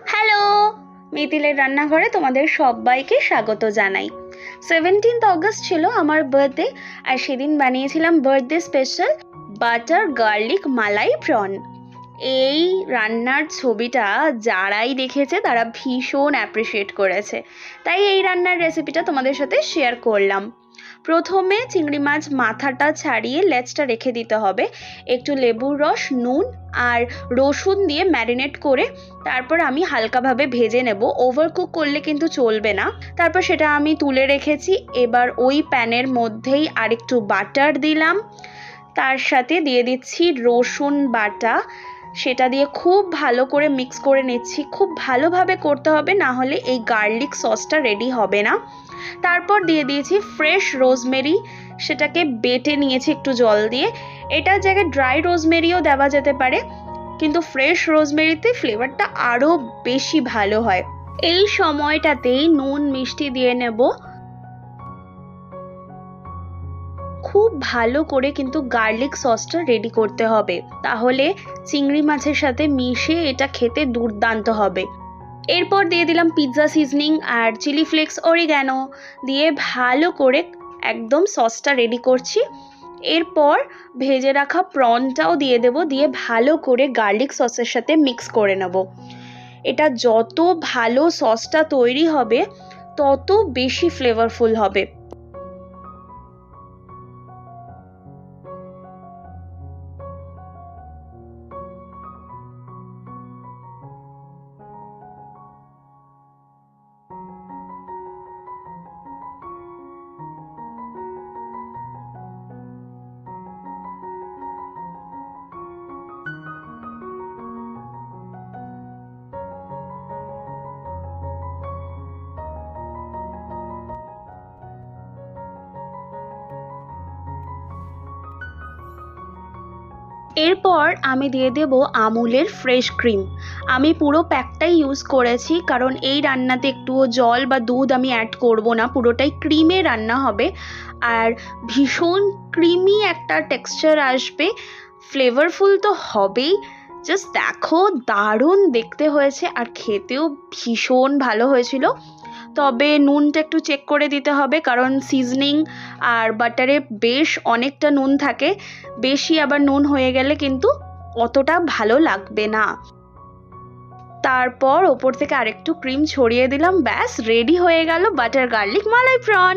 Hello, মিতিলের রান্নাঘরে তোমাদের সবাইকে স্বাগত জানাই। 17th অগস্ট ছিল আমার বার্থডে, আর সেদিন বানিয়েছিলাম বার্থডে স্পেশাল বাটার গার্লিক মালাই প্রন। এই রান্নার ছবিটা যারাই দেখেছে তারা ভীষণ অ্যাপ্রিসিয়েট করেছে, তাই এই রান্নার রেসিপিটা তোমাদের সাথে শেয়ার করলাম। প্রথমে চিংড়ি মাছ মাথাটা ছাড়িয়ে লেজটা রেখে দিতে হবে, একটু লেবুর রস, নুন আর রসুন দিয়ে ম্যারিনেট করে তারপর আমি হালকাভাবে ভেজে নেব। ওভারকুক করলে কিন্তু চলবে না। তারপর সেটা আমি তুলে রেখেছি। এবার ওই প্যানের মধ্যেই আরেকটু বাটার দিলাম, তার সাথে দিয়ে দিচ্ছি রসুন বাটা, সেটা দিয়ে খুব ভালো করে মিক্স করে নিচ্ছি। খুব ভালোভাবে করতে হবে, না হলে এই গার্লিক সসটা রেডি হবে না। তারপর দিয়ে দিয়েছি ফ্রেশ রোজমেরি, সেটাকে বেটে নিয়েছি একটু জল দিয়ে। এটার জায়গায় ড্রাই রোজমেরিও দেওয়া যেতে পারে, কিন্তু ফ্রেশ রোজমেরিতে ফ্লেভারটা আরও বেশি ভালো হয়। এই সময়টাতেই নুন মিষ্টি দিয়ে নেব। খুব ভালো করে কিন্তু গার্লিক সসটা রেডি করতে হবে, তাহলে চিংড়ি মাছের সাথে মিশে এটা খেতে দুর্দান্ত হবে। এরপর দিয়ে দিলাম পিৎজা সিজনিং আর চিলি ফ্লেক্স, অরিগ্যানো দিয়ে ভালো করে একদম সসটা রেডি করছি। এরপর ভেজে রাখা প্রনটাও দিয়ে দেব, দিয়ে ভালো করে গার্লিক সসের সাথে মিক্স করে নেব। এটা যত ভালো সসটা তৈরি হবে তত বেশি ফ্লেভারফুল হবে। এরপর আমি দিয়ে দেব আমুলের ফ্রেশ ক্রিম। আমি পুরো প্যাকটাই ইউজ করেছি, কারণ এই রান্নাতে একটুও জল বা দুধ আমি অ্যাড করব না, পুরোটাই ক্রিমে রান্না হবে। আর ভীষণ ক্রিমি একটা টেক্সচার আসবে, ফ্লেভারফুল তো হবেই। জাস্ট দেখো, দারুণ দেখতে হয়েছে আর খেতেও ভীষণ ভালো হয়েছিল। তবে নুনটা একটু চেক করে দিতে হবে, কারণ সিজনিং আর বাটারে বেশ অনেকটা নুন থাকে। বেশি আবার নুন হয়ে গেলে কিন্তু অতটা ভালো লাগবে না। তারপর ওপর থেকে আরেকটু ক্রিম ছড়িয়ে দিলাম, ব্যাস রেডি হয়ে গেল বাটার গার্লিক মালাই প্রন।